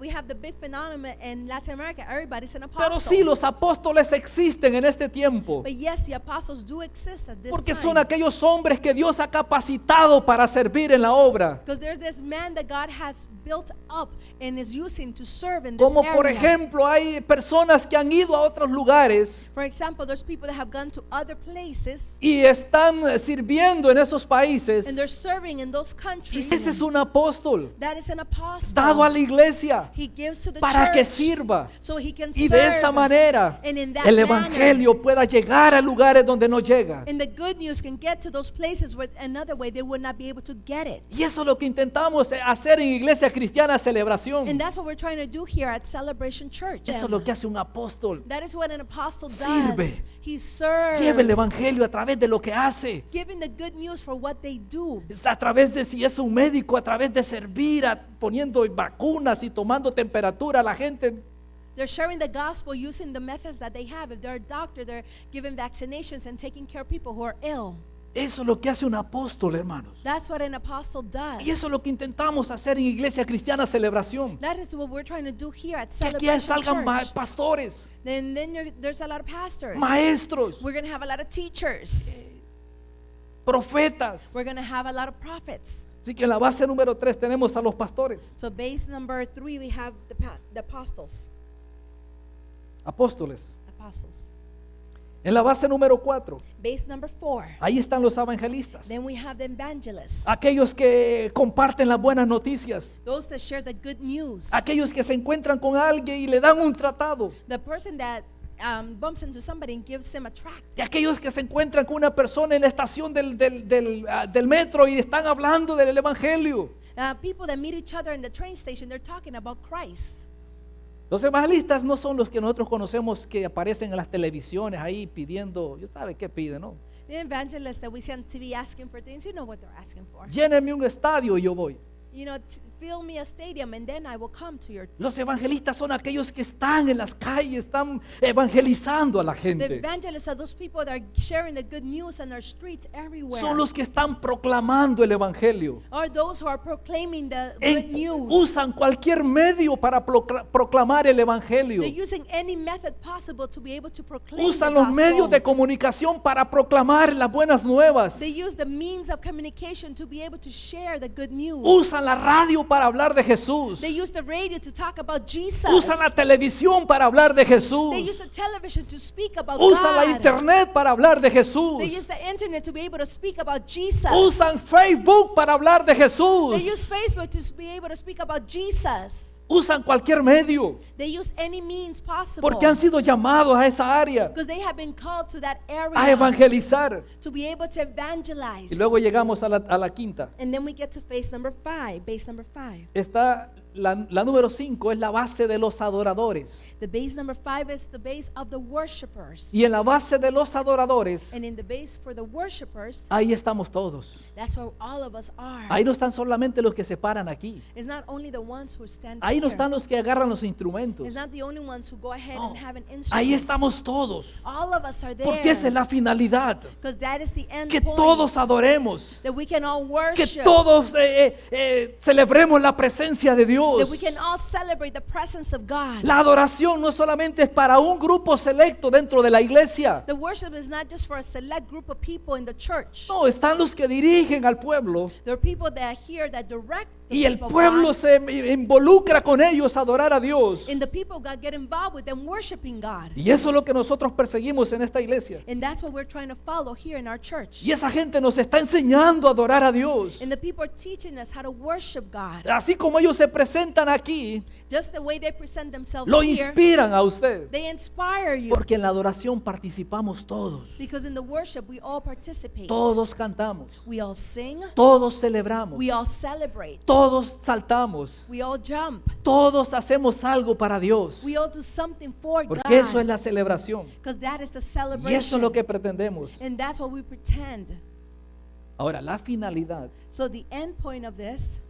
we have the big phenomenon in Latin America. Everybody's an Pero apostle. sí, los apóstoles existen en este tiempo. But yes, the apostles do exist at this Porque time. son aquellos hombres que Dios ha capacitado para servir en la obra. Because there's this man that God has built up and is using to serve in this Como por area. ejemplo, hay personas que han ido a otros lugares For example, there's people that have gone to other places y están sirviendo en esos países. and they're serving in those Y countries. ese es un apóstol That is an apostle. dado a la iglesia He gives to the para que church sirva. so he can Y serve. de esa manera And in that el manner, evangelio pueda llegar a lugares donde no llega. and the good news can get to those places where another way they would not be able to get it. Y eso es lo que intentamos hacer en Iglesia Cristiana Celebración. And that's what we're trying to do here at Celebration Church. Eso es lo que hace un apóstol. That is what an apostle Sirve. does. He serves. Lleva el evangelio a través de lo que hace. Giving the good news for what they do. Es a través de, si es un médico, a través de servir, poniendo vacunas y tomando temperatura a la gente. They're sharing the gospel using the methods that they have. If they're a doctor, they're giving vaccinations and taking care of people who are ill. Eso es lo que hace un apóstol, hermanos. That's what an apostle does. Y eso es lo que intentamos hacer en Iglesia Cristiana Celebración. That is what we're trying to do here at Que aquí Celebration salgan Church. pastores, Then there's a lot of pastors. maestros, We're going to have a lot of teachers. profetas. We're going to have a lot of prophets. Así que en la base número 3 tenemos a los pastores, So base number 3, we have the apostles. apóstoles. Apostles. En la base número 4, Base number 4. ahí están los evangelistas. Then we have the evangelists. Aquellos que comparten las buenas noticias. Those that share the good news. Aquellos que se encuentran con alguien y le dan un tratado. The person that bumps into somebody and gives him a tract. De aquellos que se encuentran con una persona en la estación del metro y están hablando del evangelio. People that meet each other in the train station, they're talking about Christ. Los evangelistas no son los que nosotros conocemos que aparecen en las televisiones ahí pidiendo, yo sabe qué piden, ¿no? The evangelists that we see on TV asking for things, you know what they're asking for. Lléneme un estadio y yo voy. You know, fill me a stadium and then I will come to your. Los evangelistas son aquellos que están en las calles, están evangelizando a la The gente. evangelists are those people that are sharing the good news on our streets everywhere. Son los que están proclamando el evangelio. Or those who are proclaiming the good news. Usan cualquier medio para proclamar el evangelio. They're using any method possible to be able to proclaim Usan the los gospel. medios de comunicación para proclamar las buenas nuevas. They use the means of communication to be able to share the good news. Usan la radio para hablar de Jesús. They use the radio to talk about Jesus. Usan la televisión para hablar de Jesús. They use the television to speak about Usan la God. internet para hablar de Jesús. They use the internet to be able to speak about Jesus. Usan Facebook para hablar de Jesús. They use Facebook to be able to speak about Jesus. Usan cualquier medio They use any means possible. porque han sido llamados a esa área Because they have been called to that a area evangelizar. to be able to evangelize. Y luego llegamos a la quinta. And then we get to base number 5. Está la número 5 es la base de los adoradores. The base number 5 is the base of the worshipers. Y en la base de los adoradores, And in the base for the worshipers, ahí estamos todos. that's where all of us are. Ahí no están solamente los que se paran aquí. It's not only the ones who stand Ahí no here. están los que agarran los instrumentos. It's not the only ones who go ahead No. and have an instrument. Ahí estamos todos. All of us are there. Porque esa es la finalidad. Because that is the end Que point. todos adoremos. That we can all Que worship. todos celebremos la presencia de Dios. That we can all celebrate the presence of God. La adoración no solamente es para un grupo selecto dentro de la iglesia. The worship is not just for a select group of people in the church. No, están los que dirigen al pueblo There are people that are here that direct the y el people of pueblo God. se involucra con ellos a adorar a Dios. And the people of God get involved with them worshiping God. Y eso es lo que nosotros perseguimos en esta iglesia. And that's what we're trying to follow here in our church. Y esa gente nos está enseñando a adorar a Dios. And the people are teaching us how to worship God. Así como ellos se presentan aquí, Just the way they present themselves lo here, inspiran a usted. they inspire you. Porque en la adoración participamos todos. Because in the worship we all participate. Todos cantamos. We all sing. Todos celebramos. We all celebrate. Todos saltamos. We all jump. Todos hacemos algo para Dios. We all do something for Porque eso es God. la celebración. Because that is the Y eso es lo celebration. que pretendemos. And that's what we pretend. Ahora, la finalidad So the end point of this,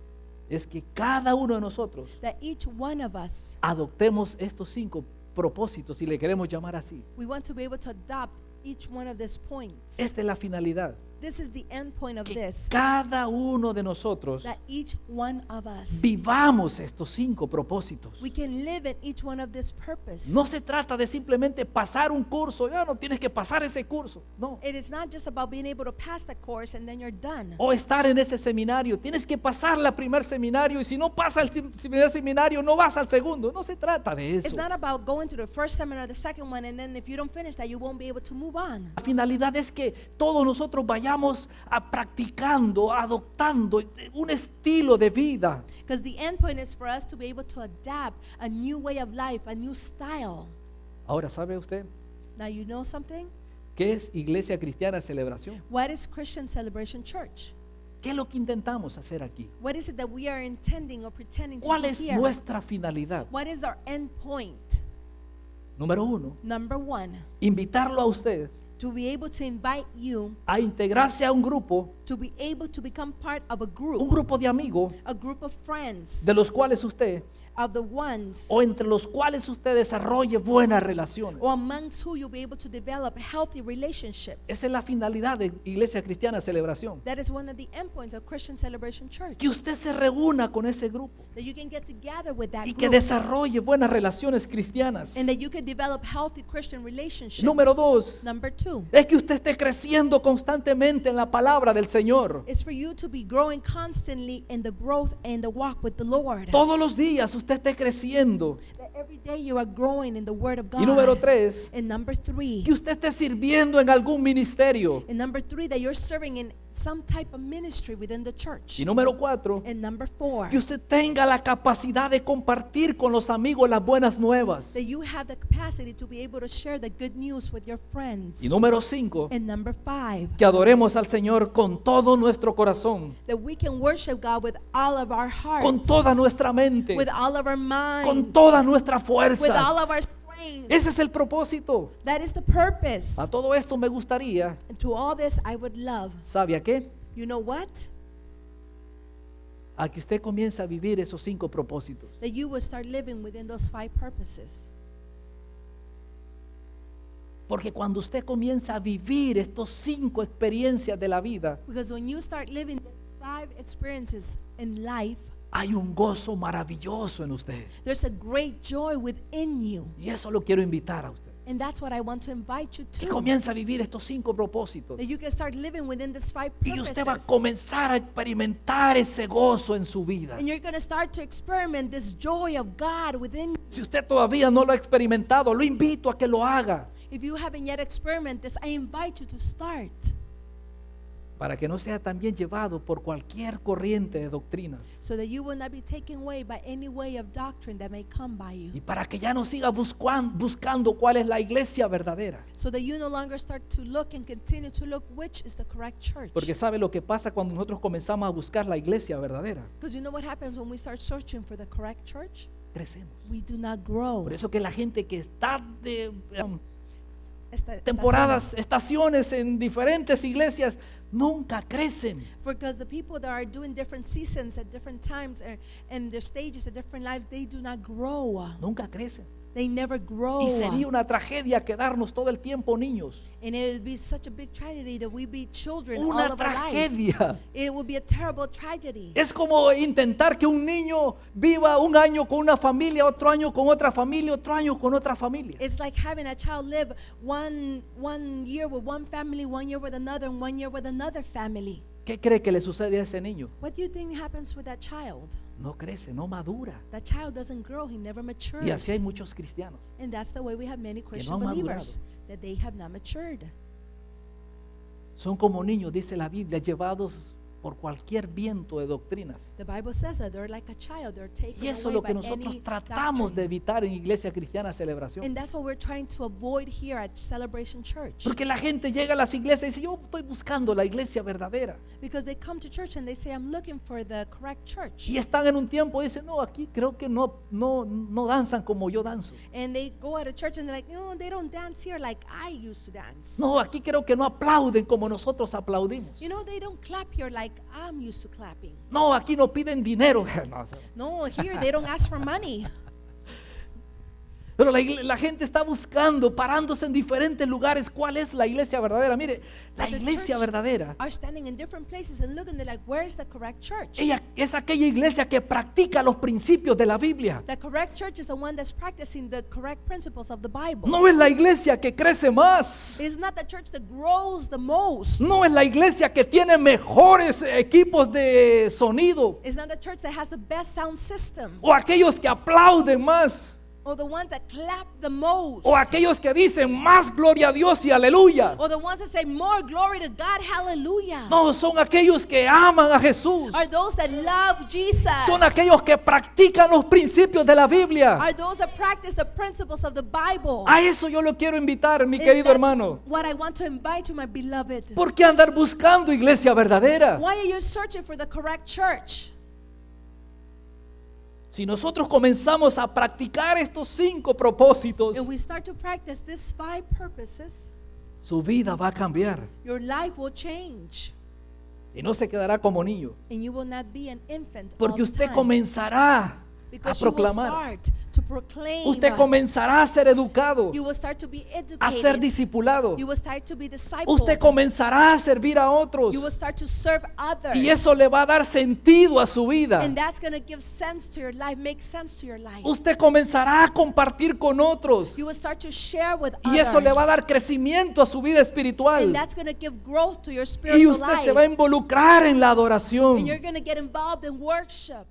es que cada uno de nosotros that each one of us, adoptemos estos 5 propósitos, si le queremos llamar así. we want to be able to adopt each one of these points. Esta es la finalidad. This is the end point of Que this. cada uno de nosotros That each one of us, vivamos estos 5 propósitos. we can live in each one of this purpose. No se trata de simplemente pasar un curso. Ya no tienes que pasar ese curso. No. It is not just about being able to pass the course and then you're done. O estar en ese seminario. Tienes que pasar el primer seminario. Y si no pasa el primer seminario, no vas al segundo. No se trata de It's eso. not about going to the first seminar, the second one, and then if you don't finish that, you won't be able to move on. La finalidad es que todos nosotros vayamos practicando, adoptando un estilo de vida. Because the end point is for us to be able to adapt a new way of life, a new style. Ahora, ¿sabe usted Now, you know something? qué es Iglesia Cristiana Celebración? What is Christian Celebration Church? ¿Qué es lo que intentamos hacer aquí? What is it that we are intending or pretending to ¿Cuál do es here? nuestra finalidad? What is our end point? Número 1, Number one, invitarlo a usted to be able to invite you a integrarse a un grupo to be able to become part of a un grupo de amigos a group of friends, de los cuales usted of the ones o entre los cuales usted desarrolle buenas relaciones. or amongst who you'll be able to develop healthy relationships. Esa es la finalidad de Iglesia Cristiana Celebración. That is one of the endpoints of Christian Celebration Church. Que usted se reúna con ese grupo That you can get together with that y que group desarrolle buenas relaciones cristianas. and that you can develop healthy Christian relationships. Número 2, Number two es que usted esté creciendo constantemente en la palabra del Señor. is for you to be growing constantly in the growth and the walk with the Lord. Todos los días usted esté creciendo. That every day you are growing in the Word of God. Y número 3, And number three, que usted esté sirviendo en algún ministerio. and number three, that you're serving in some type of ministry within the church. Y número 4, And number four, que usted tenga la capacidad de compartir con los amigos las buenas nuevas. that you have the capacity to be able to share the good news with your friends. Y número 5, And number five, que adoremos al Señor con todo nuestro corazón, that we can worship God with all of our hearts, con toda nuestra mente, with all of our minds, con toda nuestra with fuerza. all of our strength. Ese es el propósito. That is the purpose. A todo esto me gustaría, And to all this, I would love, ¿sabe a qué? you know what? A que usted comience a vivir esos 5 propósitos. That you will start living within those 5 purposes. Porque cuando usted comienza a vivir estos 5 experiencias de la vida, Because when you start living these 5 experiences in life, hay un gozo maravilloso en usted. there's a great joy within you. Y eso lo quiero invitar a usted. And that's what I want to invite you Que to. comience a vivir estos 5 propósitos. That you can start living within these 5 Y usted va a purposes. comenzar a experimentar ese gozo en su vida. And you're going to start to experiment this joy of God within you. Si usted todavía no lo ha experimentado, lo invito a que lo haga. If you haven't yet experimented this, I invite you to start. Para que no sea también llevado por cualquier corriente de doctrinas. So that you will not be taken away by any way of doctrine that may come by you. Y para que ya no siga buscando cuál es la iglesia verdadera. So that you no longer start to look and continue to look which is the correct church. Porque sabe lo que pasa cuando nosotros comenzamos a buscar la iglesia verdadera. Because you know what happens when we start searching for the correct church? Crecemos. We do not grow. Por eso que la gente que está de Estaciones. temporadas, estaciones en diferentes iglesias, nunca crecen. Because the people that are doing different seasons at different times and their stages at different lives, they do not grow. Nunca crecen. They never grow. Y sería una tragedia quedarnos todo el tiempo niños. And it would be such a big tragedy that we be children all Una of our life. tragedia. It would be a terrible tragedy. Es como intentar que un niño viva un año con una familia, otro año con otra familia, otro año con otra familia. It's like having a child live one year with one family, 1 year with another, and 1 year with another family. ¿Qué cree que le sucede a ese niño? What do you think happens with that child? No crece, no madura. That child doesn't grow. He never matures. Y así hay muchos cristianos. And that's the way we have many Christian han believers, that they have not matured. Son como niños, dice la Biblia, llevados por cualquier viento de doctrinas. The Bible says that they're like a child. They're taken Y eso es away lo que by nosotros any tratamos de doctrine. evitar en Iglesia Cristiana Celebración. And that's what we're trying to avoid here at Celebration Church. Porque la gente llega a las iglesias y dice, yo estoy buscando la iglesia verdadera. Because they come to church and they say, I'm looking for the correct church. Y están en un tiempo y dicen, no, aquí creo que no danzan como yo danzo. And they go at a church and they're like, no, they don't dance here like I used to dance. No, aquí creo que no aplauden como nosotros aplaudimos. You know, they don't clap here like I'm used to clapping. No, aquí no piden dinero. No, No, here they don't ask for money. Pero la gente está buscando, parándose en diferentes lugares, ¿cuál es la iglesia verdadera? Mire, la The iglesia church verdadera, are standing in different places and looking, they're like, where is the correct church? ella es aquella iglesia que practica los principios de la Biblia. The correct church is the one that's practicing the correct principles of the Bible. No es la iglesia que crece más. It's not the church that grows the most. No es la iglesia que tiene mejores equipos de sonido. It's not the church that has the best sound system. O aquellos que aplauden más. Or the ones that clap the most. O aquellos que dicen más gloria a Dios y aleluya. Or the ones that say more glory to God, hallelujah. No, son aquellos que aman a Jesús. Are those that love Jesus. Son aquellos que practican los principios de la Biblia. Are those that practice the principles of the Bible. A eso yo lo quiero invitar, mi And querido that's hermano. what I want to invite you, my beloved. ¿Por qué andar buscando iglesia verdadera? Why are you searching for the correct church? Si nosotros comenzamos a practicar estos 5 propósitos, If we start to practice these 5 purposes, su vida va a cambiar your life will change. y no se quedará como niño, And you will not be an infant all porque the usted time. comenzará a Because you will proclamar. start to proclaim. Usted comenzará a ser educado, You will start to be a ser educated. discipulado. You will start to be discipled. Usted comenzará a servir a otros You will start to serve others. y eso le va a dar sentido a su vida. And that's going to give sense to your life, make sense to your life. Usted comenzará a compartir con otros You will start to share with y others. eso le va a dar crecimiento a su vida espiritual. And that's going to give growth to your Y spiritual usted life. se va a involucrar en la And adoración. you're going to get involved in worship.